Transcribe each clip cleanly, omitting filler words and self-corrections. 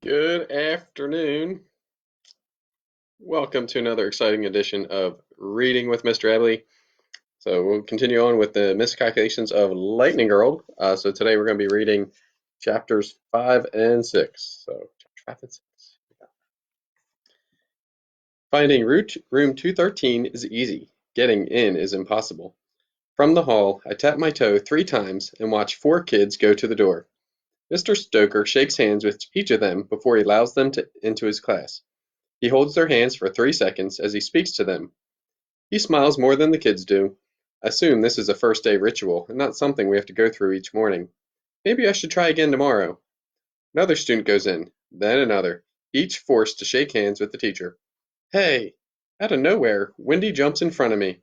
Good afternoon. Welcome to another exciting edition of Reading with Mr. Eble. So we'll continue on with the Miscalculations of Lightning Girl. So today we're going to be reading chapters 5 and 6. So chapter 5 and 6. Finding room 213 is easy. Getting in is impossible. From the hall, I tap my toe 3 times and watch 4 kids go to the door. Mr. Stoker shakes hands with each of them before he allows them into his class. He holds their hands for 3 seconds as he speaks to them. He smiles more than the kids do. I assume this is a first day ritual and not something we have to go through each morning. Maybe I should try again tomorrow. Another student goes in, then another, each forced to shake hands with the teacher. Hey! Out of nowhere, Wendy jumps in front of me.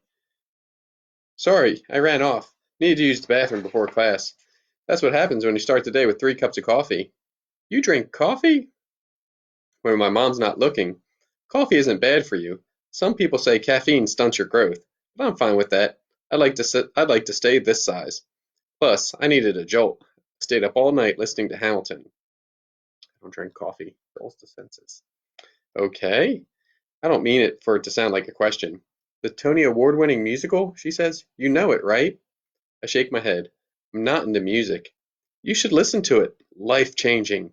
Sorry, I ran off. Needed to use the bathroom before class. That's what happens when you start the day with 3 cups of coffee. You drink coffee? When my mom's not looking. Coffee isn't bad for you. Some people say caffeine stunts your growth, but I'm fine with that. I'd like to stay this size. Plus, I needed a jolt. I stayed up all night listening to Hamilton. I don't drink coffee. Dulls the senses. Okay. I don't mean it for it to sound like a question. The Tony Award-winning musical, she says. You know it, right? I shake my head. I'm not into music. You should listen to it. Life-changing.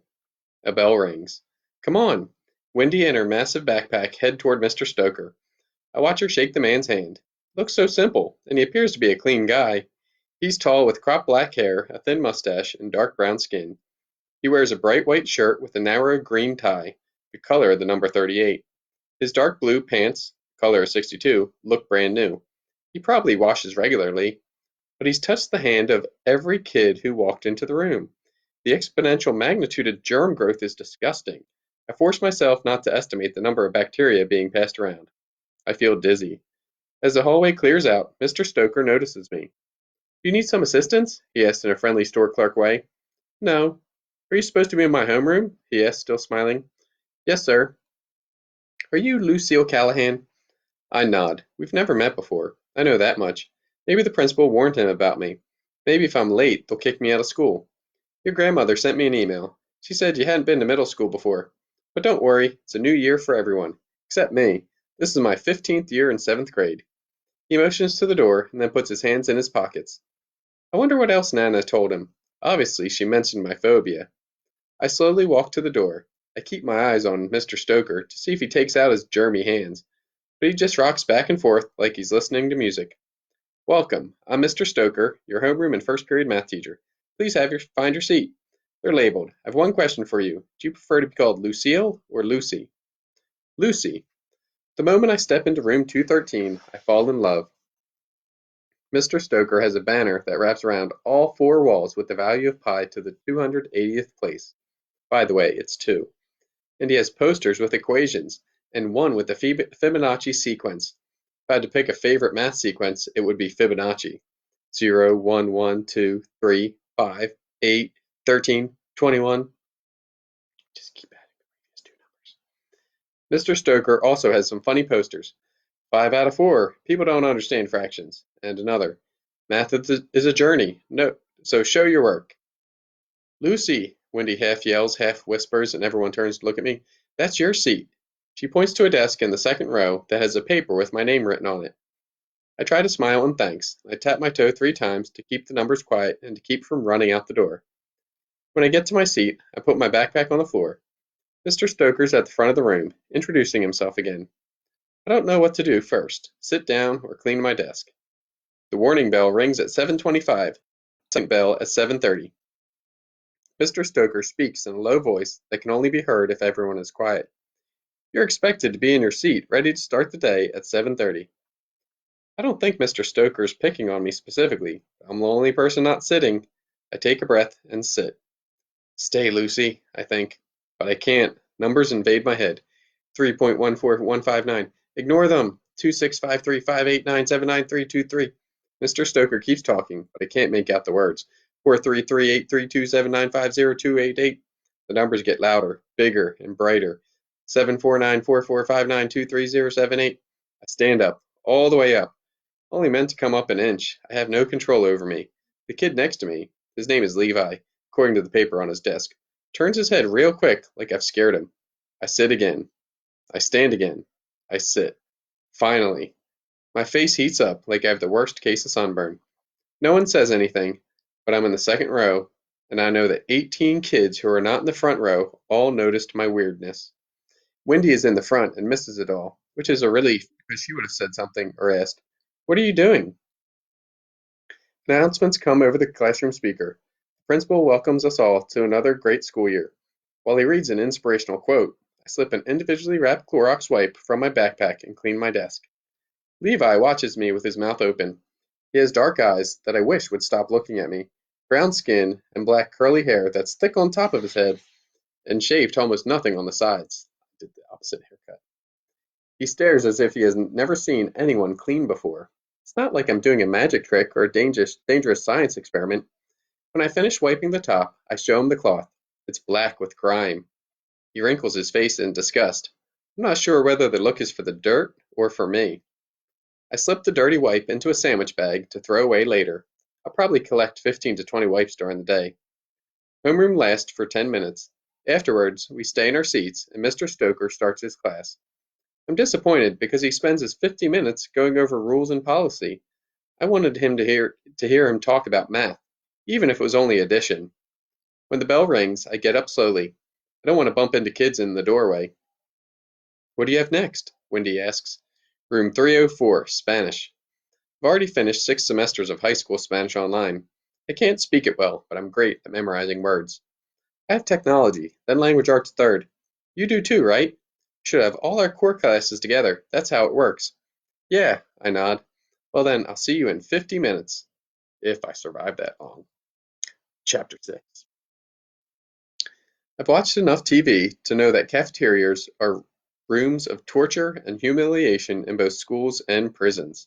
A bell rings. Come on. Wendy and her massive backpack head toward Mr. Stoker. I watch her shake the man's hand. Looks so simple, and he appears to be a clean guy. He's tall with cropped black hair, a thin mustache, and dark brown skin. He wears a bright white shirt with a narrow green tie, the color of the number 38. His dark blue pants, color of 62, look brand new. He probably washes regularly, but he's touched the hand of every kid who walked into the room. The exponential magnitude of germ growth is disgusting. I force myself not to estimate the number of bacteria being passed around. I feel dizzy. As the hallway clears out, Mr. Stoker notices me. "Do you need some assistance?" he asks in a friendly store clerk way. "No." "Are you supposed to be in my homeroom?" he asks, still smiling. "Yes, sir." "Are you Lucille Callahan?" I nod. We've never met before. I know that much. Maybe the principal warned him about me. Maybe if I'm late, they'll kick me out of school. Your grandmother sent me an email. She said you hadn't been to middle school before. But don't worry, it's a new year for everyone. Except me. This is my 15th year in 7th grade. He motions to the door and then puts his hands in his pockets. I wonder what else Nana told him. Obviously, she mentioned my phobia. I slowly walk to the door. I keep my eyes on Mr. Stoker to see if he takes out his germy hands, but he just rocks back and forth like he's listening to music. Welcome. I'm Mr. Stoker, your homeroom and first period math teacher. Please find your seat. They're labeled. I have one question for you. Do you prefer to be called Lucille or Lucy? Lucy. The moment I step into room 213, I fall in love. Mr. Stoker has a banner that wraps around all 4 walls with the value of pi to the 280th place. By the way, it's 2. And he has posters with equations, and one with the Fibonacci sequence. If I had to pick a favorite math sequence, it would be Fibonacci. 0, 1, 1, 2, 3, 5, 8, 13, 21. Just keep adding the previous 2 numbers. Mr. Stoker also has some funny posters. 5 out of 4. People don't understand fractions. And another. Math is a journey. No, so show your work. Lucy, Wendy half yells, half whispers, and everyone turns to look at me. That's your seat. She points to a desk in the second row that has a paper with my name written on it. I try to smile in thanks. I tap my toe 3 times to keep the numbers quiet and to keep from running out the door. When I get to my seat, I put my backpack on the floor. Mr. Stoker's at the front of the room, introducing himself again. I don't know what to do first, sit down or clean my desk. The warning bell rings at 7:25, the second bell at 7:30. Mr. Stoker speaks in a low voice that can only be heard if everyone is quiet. You're expected to be in your seat, ready to start the day at 7:30. I don't think Mr. Stoker is picking on me specifically. I'm the only person not sitting. I take a breath and sit. Stay, Lucy, I think. But I can't. Numbers invade my head. 3.14159. Ignore them. 265358979323. Mr. Stoker keeps talking, but I can't make out the words. 4338327950288. The numbers get louder, bigger, and brighter. 7494459230078. I stand up, all the way up. Only meant to come up an inch. I have no control over me. The kid next to me, his name is Levi, according to the paper on his desk, turns his head real quick like I've scared him. I sit again. I stand again. I sit. Finally, my face heats up like I have the worst case of sunburn. No one says anything, but I'm in the second row, and I know that 18 kids who are not in the front row all noticed my weirdness. Wendy is in the front and misses it all, which is a relief because she would have said something or asked, "What are you doing?" Announcements come over the classroom speaker. The principal welcomes us all to another great school year. While he reads an inspirational quote, I slip an individually wrapped Clorox wipe from my backpack and clean my desk. Levi watches me with his mouth open. He has dark eyes that I wish would stop looking at me, brown skin, and black curly hair that's thick on top of his head and shaved to almost nothing on the sides. I did the opposite haircut. He stares as if he has never seen anyone clean before. It's not like I'm doing a magic trick or a dangerous science experiment. When I finish wiping the top, I show him the cloth. It's black with grime. He wrinkles his face in disgust. I'm not sure whether the look is for the dirt or for me. I slip the dirty wipe into a sandwich bag to throw away later. I'll probably collect 15 to 20 wipes during the day. Homeroom lasts for 10 minutes. Afterwards, we stay in our seats and Mr. Stoker starts his class. I'm disappointed because he spends his 50 minutes going over rules and policy. I wanted him to hear him talk about math, even if it was only addition. When the bell rings, I get up slowly. I don't want to bump into kids in the doorway. "What do you have next?" Wendy asks. "Room 304, Spanish. I've already finished 6 semesters of high school Spanish online. I can't speak it well, but I'm great at memorizing words. I have technology, then language arts third. You do too, right? We should have all our core classes together. That's how it works." "Yeah," I nod. "Well then, I'll see you in 50 minutes, if I survive that long." Chapter 6. I've watched enough TV to know that cafeterias are rooms of torture and humiliation in both schools and prisons.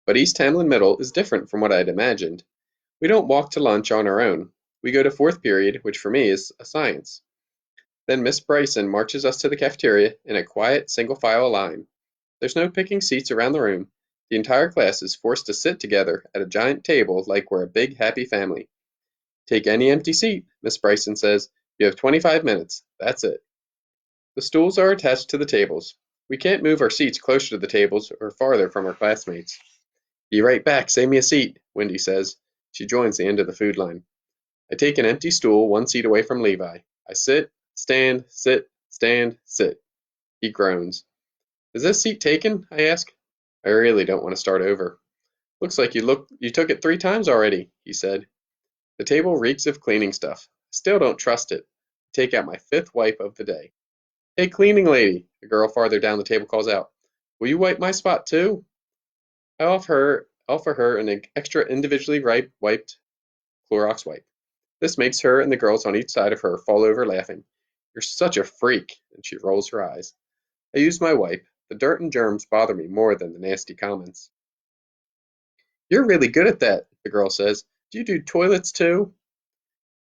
But East Hamlin Middle is different from what I'd imagined. We don't walk to lunch on our own. We go to fourth period, which for me is a science. Then Miss Bryson marches us to the cafeteria in a quiet single file line. There's no picking seats around the room. The entire class is forced to sit together at a giant table like we're a big happy family. "Take any empty seat," Miss Bryson says. "You have 25 minutes. That's it." The stools are attached to the tables. We can't move our seats closer to the tables or farther from our classmates. "Be right back, save me a seat," Wendy says. She joins the end of the food line. I take an empty stool 1 seat away from Levi. I sit, stand, sit, stand, sit. He groans. "Is this seat taken?" I ask. I really don't want to start over. "Looks like you took it 3 times already," he said. The table reeks of cleaning stuff. I still don't trust it. I take out my 5th wipe of the day. "Hey, cleaning lady," a girl farther down the table calls out. "Will you wipe my spot too?" I offer her an extra individually wiped Clorox wipe. This makes her and the girls on each side of her fall over laughing. "You're such a freak," and she rolls her eyes. I use my wipe. The dirt and germs bother me more than the nasty comments. "You're really good at that," the girl says. "Do you do toilets too?"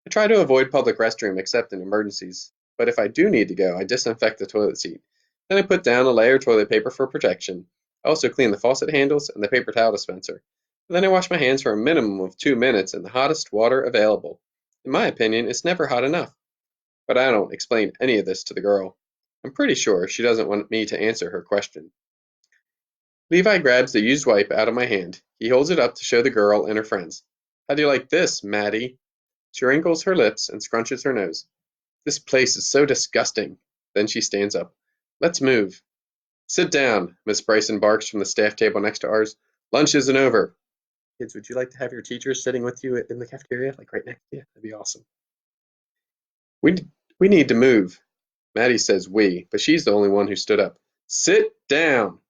I try to avoid public restroom except in emergencies, but if I do need to go, I disinfect the toilet seat. Then I put down a layer of toilet paper for protection. I also clean the faucet handles and the paper towel dispenser. And then I wash my hands for a minimum of 2 minutes in the hottest water available. In my opinion, it's never hot enough. But I don't explain any of this to the girl. I'm pretty sure she doesn't want me to answer her question. Levi grabs the used wipe out of my hand. He holds it up to show the girl and her friends. "How do you like this, Maddie?" She wrinkles her lips and scrunches her nose. "This place is so disgusting." Then she stands up. "Let's move." "Sit down," Miss Bryson barks from the staff table next to ours. "Lunch isn't over." Kids, would you like to have your teachers sitting with you in the cafeteria, like right next to you? That'd be awesome. We we need to move. Maddie says we, but she's the only one who stood up. "Sit down."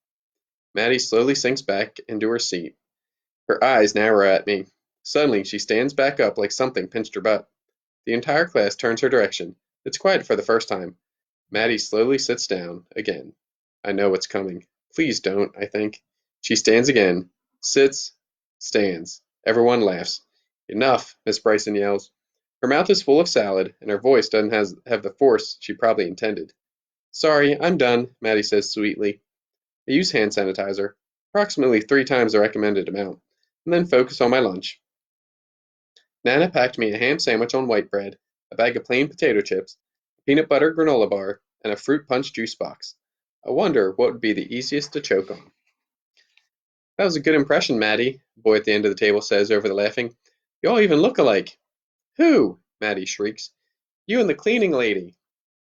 Maddie slowly sinks back into her seat. Her eyes narrow at me. Suddenly she stands back up like something pinched her butt. The entire class turns her direction. It's quiet for the first time. Maddie slowly sits down again. I know what's coming. Please don't, I think. She stands again. Sits. Stands. Everyone laughs. "Enough," Miss Bryson yells. Her mouth is full of salad, and her voice doesn't have the force she probably intended. "Sorry, I'm done," Maddie says sweetly. I use hand sanitizer, approximately 3 times the recommended amount, and then focus on my lunch. Nana packed me a ham sandwich on white bread, a bag of plain potato chips, a peanut butter granola bar, and a fruit punch juice box. I wonder what would be the easiest to choke on. That was a good impression, Maddie, the boy at the end of the table says over the laughing. You all even look alike. Who? Maddie shrieks. You and the cleaning lady.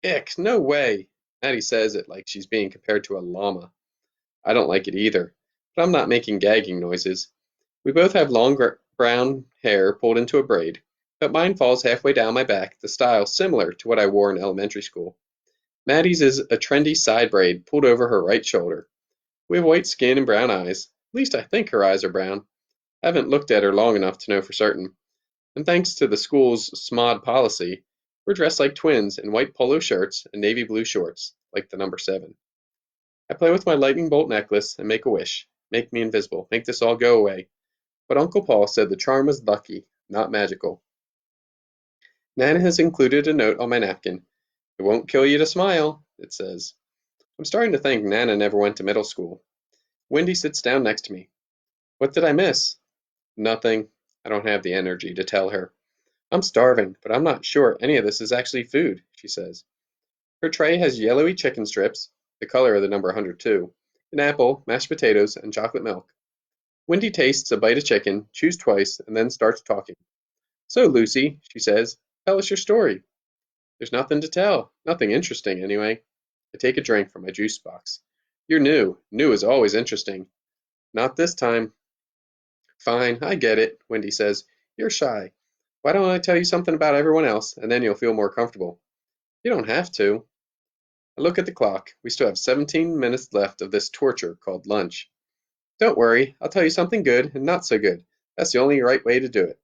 Ick, no way. Maddie says it like she's being compared to a llama. I don't like it either, but I'm not making gagging noises. We both have long brown hair pulled into a braid, but mine falls halfway down my back, the style similar to what I wore in elementary school. Maddie's is a trendy side braid pulled over her right shoulder. We have white skin and brown eyes. At least I think her eyes are brown. I haven't looked at her long enough to know for certain. And thanks to the school's SMOD policy, we're dressed like twins in white polo shirts and navy blue shorts, like the number 7. I play with my lightning bolt necklace and make a wish. Make me invisible. Make this all go away. But Uncle Paul said the charm was lucky, not magical. Nana has included a note on my napkin. It won't kill you to smile, it says. I'm starting to think Nana never went to middle school. Wendy sits down next to me. What did I miss? Nothing. I don't have the energy to tell her. I'm starving, but I'm not sure any of this is actually food, she says. Her tray has yellowy chicken strips, the color of the number 102, an apple, mashed potatoes, and chocolate milk. Wendy tastes a bite of chicken, chews twice, and then starts talking. So, Lucy, she says, tell us your story. There's nothing to tell. Nothing interesting, anyway. I take a drink from my juice box. You're new. New is always interesting. Not this time. Fine, I get it, Wendy says. You're shy. Why don't I tell you something about everyone else, and then you'll feel more comfortable? You don't have to. I look at the clock. We still have 17 minutes left of this torture called lunch. Don't worry, I'll tell you something good and not so good. That's the only right way to do it.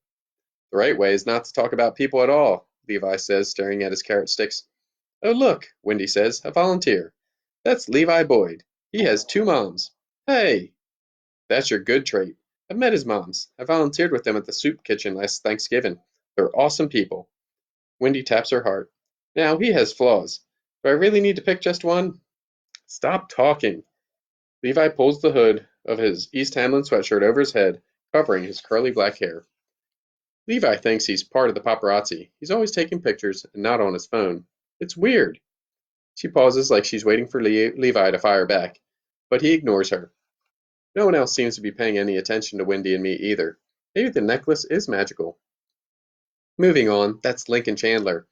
The right way is not to talk about people at all, Levi says, staring at his carrot sticks. Oh, look, Wendy says, a volunteer. That's Levi Boyd. He has 2 moms. Hey, that's your good trait. I've met his moms. I volunteered with them at the soup kitchen last Thanksgiving. They're awesome people. Wendy taps her heart. Now, he has flaws. Do I really need to pick just one? Stop talking. Levi pulls the hood of his East Hamlin sweatshirt over his head, covering his curly black hair. Levi thinks he's part of the paparazzi. He's always taking pictures and not on his phone. It's weird. She pauses like she's waiting for Levi to fire back, but he ignores her. No one else seems to be paying any attention to Wendy and me either. Maybe the necklace is magical. Moving on, that's Lincoln Chandler.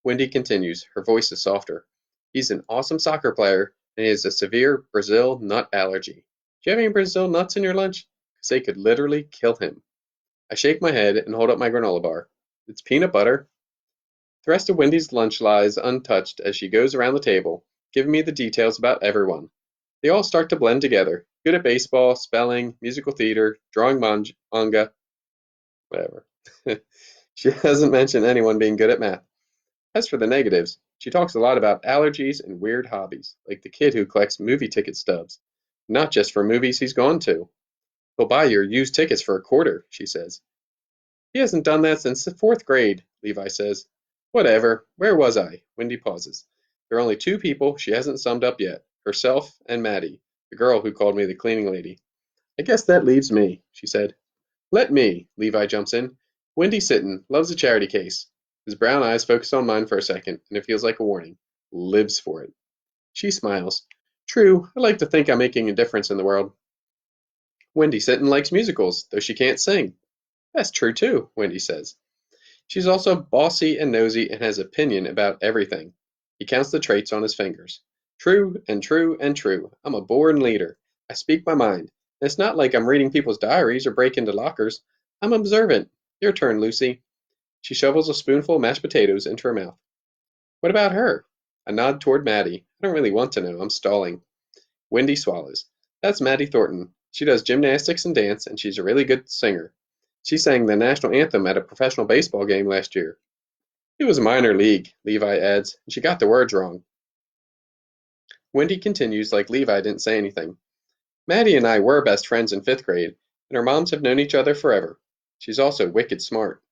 Wendy continues, her voice is softer. He's an awesome soccer player, and he has a severe Brazil nut allergy. Do you have any Brazil nuts in your lunch? Because they could literally kill him. I shake my head and hold up my granola bar. It's peanut butter. The rest of Wendy's lunch lies untouched as she goes around the table, giving me the details about everyone. They all start to blend together, good at baseball, spelling, musical theater, drawing manga, whatever. She hasn't mentioned anyone being good at math. As for the negatives, she talks a lot about allergies and weird hobbies, like the kid who collects movie ticket stubs. Not just for movies he's gone to. He'll buy your used tickets for a quarter, she says. He hasn't done that since the 4th grade, Levi says. Whatever. Where was I? Wendy pauses. There are only 2 people she hasn't summed up yet, herself and Maddie, the girl who called me the cleaning lady. I guess that leaves me, she said. Let me, Levi jumps in. Wendy Sitton loves a charity case. His brown eyes focus on mine for a second, and it feels like a warning. Lives for it. She smiles. True, I like to think I'm making a difference in the world. Wendy Sitton likes musicals, though she can't sing. That's true too, Wendy says. She's also bossy and nosy and has opinion about everything. He counts the traits on his fingers. True and true and true. I'm a born leader. I speak my mind. And it's not like I'm reading people's diaries or break into lockers. I'm observant. Your turn, Lucy. She shovels a spoonful of mashed potatoes into her mouth. What about her? I nod toward Maddie. I don't really want to know. I'm stalling. Wendy swallows. That's Maddie Thornton. She does gymnastics and dance, and she's a really good singer. She sang the national anthem at a professional baseball game last year. It was minor league, Levi adds, and she got the words wrong. Wendy continues like Levi didn't say anything. Maddie and I were best friends in 5th grade, and our moms have known each other forever. She's also wicked smart.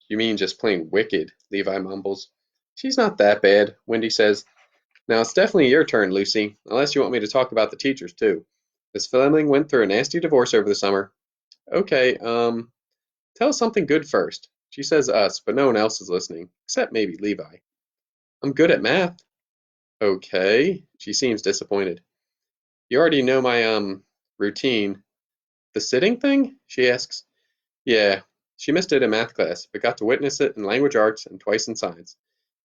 You mean just plain wicked, Levi mumbles. She's not that bad, Wendy says. Now it's definitely your turn, Lucy, unless you want me to talk about the teachers too. Miss Fleming went through a nasty divorce over the summer. Okay, tell us something good first. She says us, but no one else is listening, except maybe Levi. I'm good at math. Okay. She seems disappointed. You already know my, routine. The sitting thing? She asks. Yeah. She missed it in math class, but got to witness it in language arts and twice in science.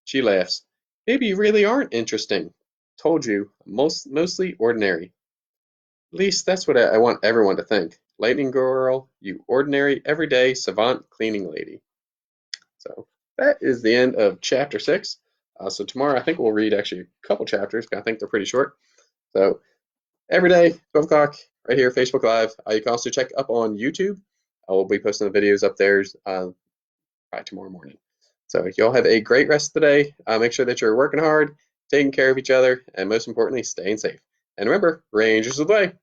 She laughs. Maybe you really aren't interesting. Told you, mostly ordinary. At least that's what I want everyone to think. Lightning Girl, you ordinary, everyday, savant cleaning lady. So that is the end of chapter 6. So tomorrow I think we'll read actually a couple chapters. I think they're pretty short. So every day, 12 o'clock, right here, Facebook Live. You can also check up on YouTube. I will be posting the videos up there by tomorrow morning. So y'all have a great rest of the day. Make sure that you're working hard, taking care of each other, and most importantly, staying safe. And remember, Rangers of the way.